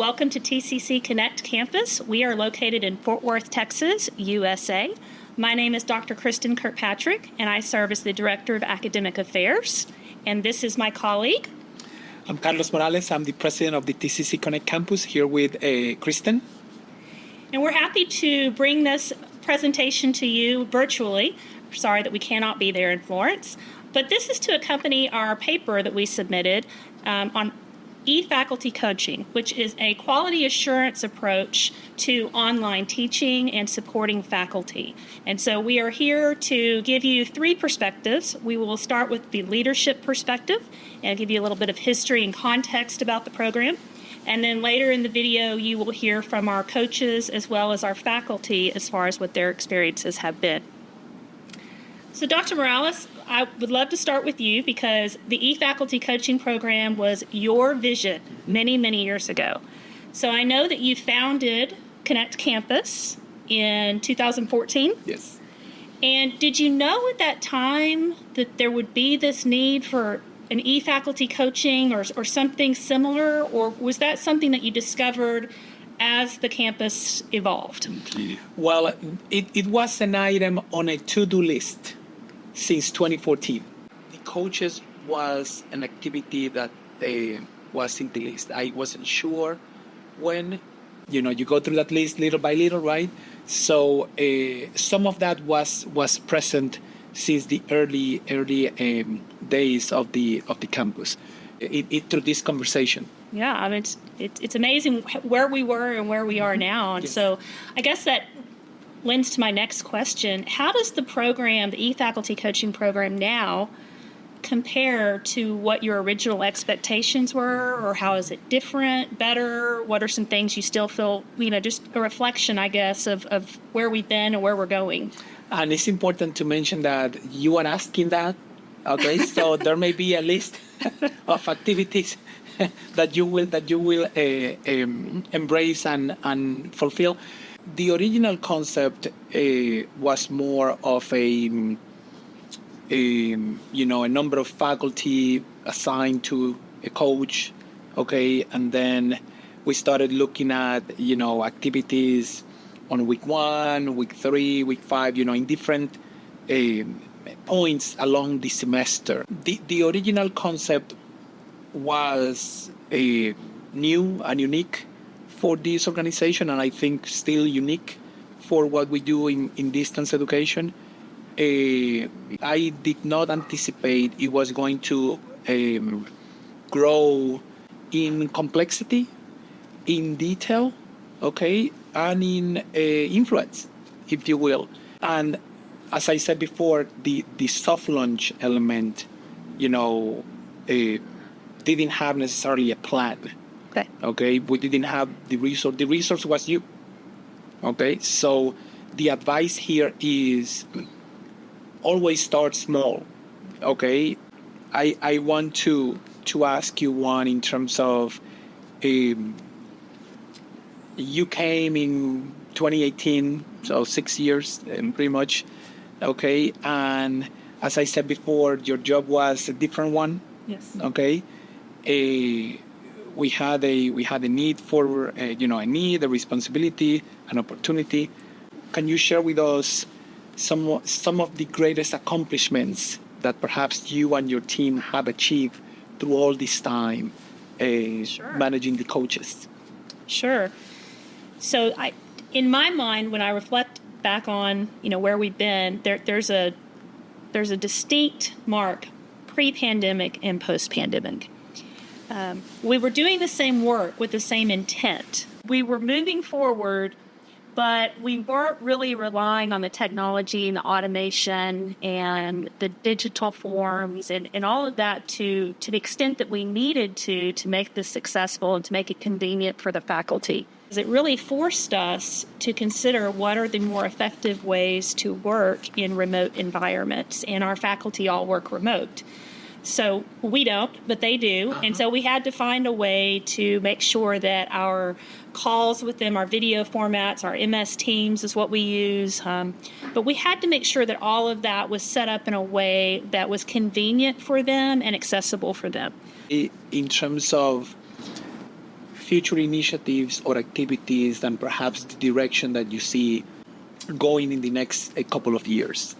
Welcome to TCC Connect Campus. We are located in Fort Worth, Texas, USA. My name is Dr. Kristen Kirkpatrick, and I serve as the Director of Academic Affairs. And this is my colleague. I'm Carlos Morales. I'm the President of the TCC Connect Campus, here with Kristen. And we're happy to bring this presentation to you virtually. Sorry that we cannot be there in Florence. But this is to accompany our paper that we submitted on e-faculty coaching, which is a quality assurance approach to online teaching and supporting faculty. And so we are here to give you three perspectives. We will start with the leadership perspective and give you a little bit of history and context about the program. And then later in the video, you will hear from our coaches as well as our faculty as far as what their experiences have been. So Dr. Morales, I would love to start with you because the e-faculty coaching program was your vision many, many years ago. So I know that you founded Connect Campus in 2014. Yes. And did you know at that time that there would be this need for an e-faculty coaching or something similar? Or was that something that you discovered as the campus evolved? Well, it was an item on a to-do list since 2014. The coaches was an activity that was in the list. I wasn't sure when, you go through that list little by little, right? So some of that was present since the early days of the campus. It through this conversation. Yeah, I mean it's amazing where we were and where we are now, and yes. So I guess that lends to my next question. How does the program, the e-faculty coaching program now, compare to what your original expectations were, or how is it different, better? What are some things you still feel, just a reflection, I guess, of where we've been and where we're going? And it's important to mention that you are asking that, okay? So there may be a list of activities that you will embrace and fulfill. The original concept was more of a number of faculty assigned to a coach, okay, and then we started looking at activities on week 1, week 3, week 5, in different points along the semester. The original concept was new and unique for this organization, and I think still unique for what we do in distance education. I did not anticipate it was going to grow in complexity, in detail, okay, and in influence, if you will. And as I said before, the soft launch element, didn't have necessarily a plan. Okay, we didn't have the resource. The resource was you. Okay, so the advice here is always start small. Okay, I want to ask you one in terms of you came in 2018, so 6 years pretty much. Okay, and as I said before, your job was a different one. Yes. Okay. We had a need for a need, a responsibility, an opportunity. Can you share with us some of the greatest accomplishments that perhaps you and your team have achieved through all this time Sure. managing the coaches? Sure. So in my mind, when I reflect back on where we've been, there's a distinct mark pre-pandemic and post-pandemic. We were doing the same work with the same intent. We were moving forward, but we weren't really relying on the technology and the automation and the digital forms and all of that to the extent that we needed to make this successful and to make it convenient for the faculty. It really forced us to consider what are the more effective ways to work in remote environments, and our faculty all work remote. So we don't, but they do. And so we had to find a way to make sure that our calls with them, our video formats, our MS Teams is what we use. But we had to make sure that all of that was set up in a way that was convenient for them and accessible for them. In terms of future initiatives or activities and perhaps the direction that you see going in the next couple of years?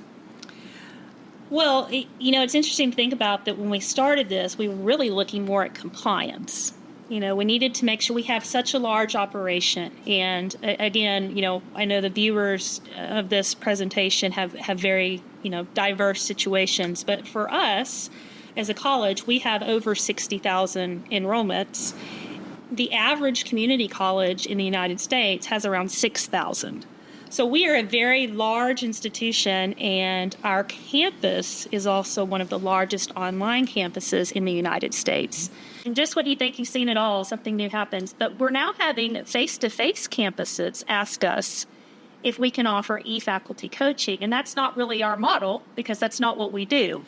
Well, it's interesting to think about that when we started this, we were really looking more at compliance. We needed to make sure we have such a large operation. And again, I know the viewers of this presentation have very, diverse situations. But for us, as a college, we have over 60,000 enrollments. The average community college in the United States has around 6,000. So we are a very large institution, and our campus is also one of the largest online campuses in the United States. And just when you think you've seen it all, something new happens. But we're now having face-to-face campuses ask us if we can offer e-faculty coaching. And that's not really our model, because that's not what we do.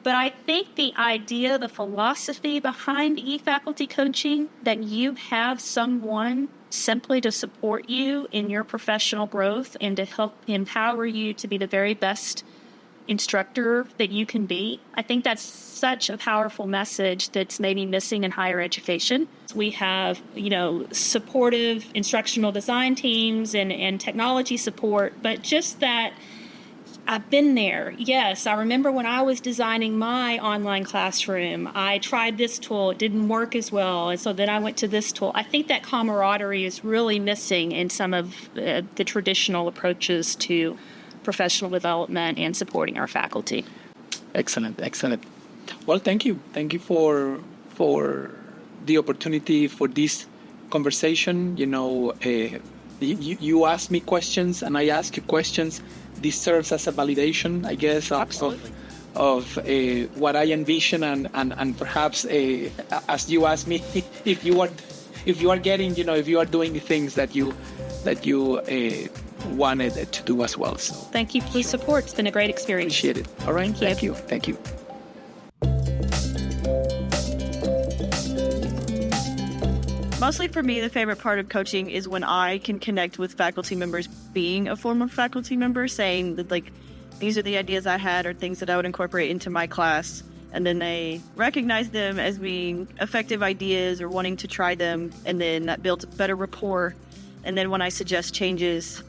But I think the idea, the philosophy behind e-faculty coaching, that you have someone simply to support you in your professional growth and to help empower you to be the very best instructor that you can be. I think that's such a powerful message that's maybe missing in higher education. We have, supportive instructional design teams and technology support, but just that I've been there. Yes, I remember when I was designing my online classroom, I tried this tool. It didn't work as well. And so then I went to this tool. I think that camaraderie is really missing in some of the traditional approaches to professional development and supporting our faculty. Excellent. Well, thank you. Thank you for the opportunity for this conversation. You asked me questions and I asked you questions. This serves as a validation, I guess, of what I envision, and perhaps as you asked me, if you are getting, if you are doing the things that you wanted to do as well. So thank you for the support. It's been a great experience. Appreciate it. All right. Thank you. Mostly for me, the favorite part of coaching is when I can connect with faculty members being a former faculty member, saying that, these are the ideas I had or things that I would incorporate into my class. And then they recognize them as being effective ideas or wanting to try them. And then that builds better rapport. And then when I suggest changes,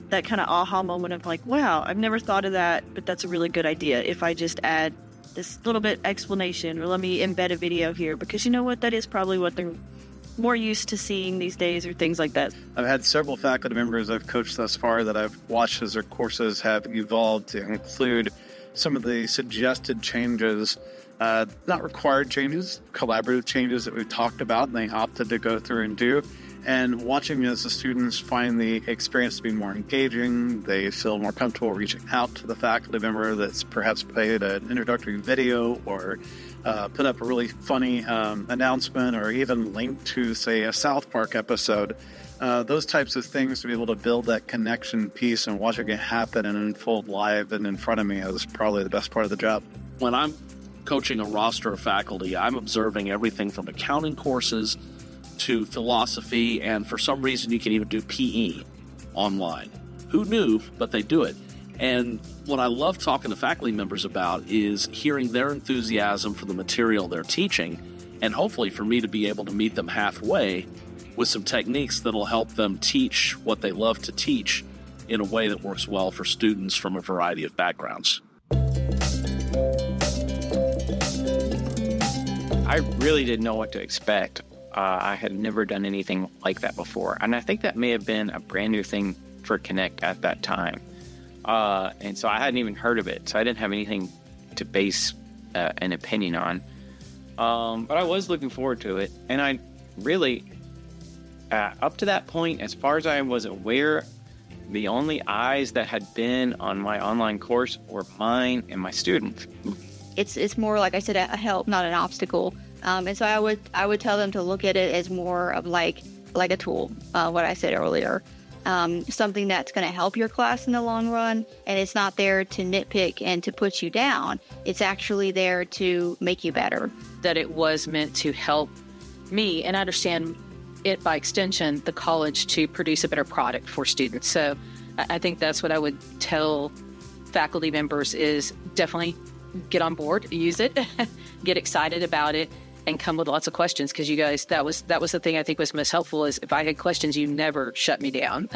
that kind of aha moment of wow, I've never thought of that, but that's a really good idea. If I just add this little bit explanation, or let me embed a video here, because you know what, that is probably what they're more used to seeing these days, or things like that. I've had several faculty members I've coached thus far that I've watched as their courses have evolved to include some of the suggested changes, not required changes, collaborative changes that we've talked about, and they opted to go through and do. And watching as the students find the experience to be more engaging, they feel more comfortable reaching out to the faculty member that's perhaps played an introductory video or put up a really funny announcement, or even link to, say, a South Park episode. Those types of things, to be able to build that connection piece and watching it happen and unfold live and in front of me, is probably the best part of the job. When I'm coaching a roster of faculty, I'm observing everything from accounting courses to philosophy, and for some reason you can even do PE online. Who knew, but they do it. And what I love talking to faculty members about is hearing their enthusiasm for the material they're teaching, and hopefully for me to be able to meet them halfway with some techniques that'll help them teach what they love to teach in a way that works well for students from a variety of backgrounds. I really didn't know what to expect. I had never done anything like that before. And I think that may have been a brand new thing for Connect at that time. And so I hadn't even heard of it. So I didn't have anything to base an opinion on. But I was looking forward to it. And I really, up to that point, as far as I was aware, the only eyes that had been on my online course were mine and my students. It's more, like I said, a help, not an obstacle. And so I would tell them to look at it as more of like a tool, what I said earlier. Something that's going to help your class in the long run, and it's not there to nitpick and to put you down. It's actually there to make you better. That it was meant to help me, and I understand it by extension, the college, to produce a better product for students. So I think that's what I would tell faculty members is definitely get on board, use it, get excited about it, and come with lots of questions, because you guys, that was the thing I think was most helpful, is if I had questions, you never shut me down.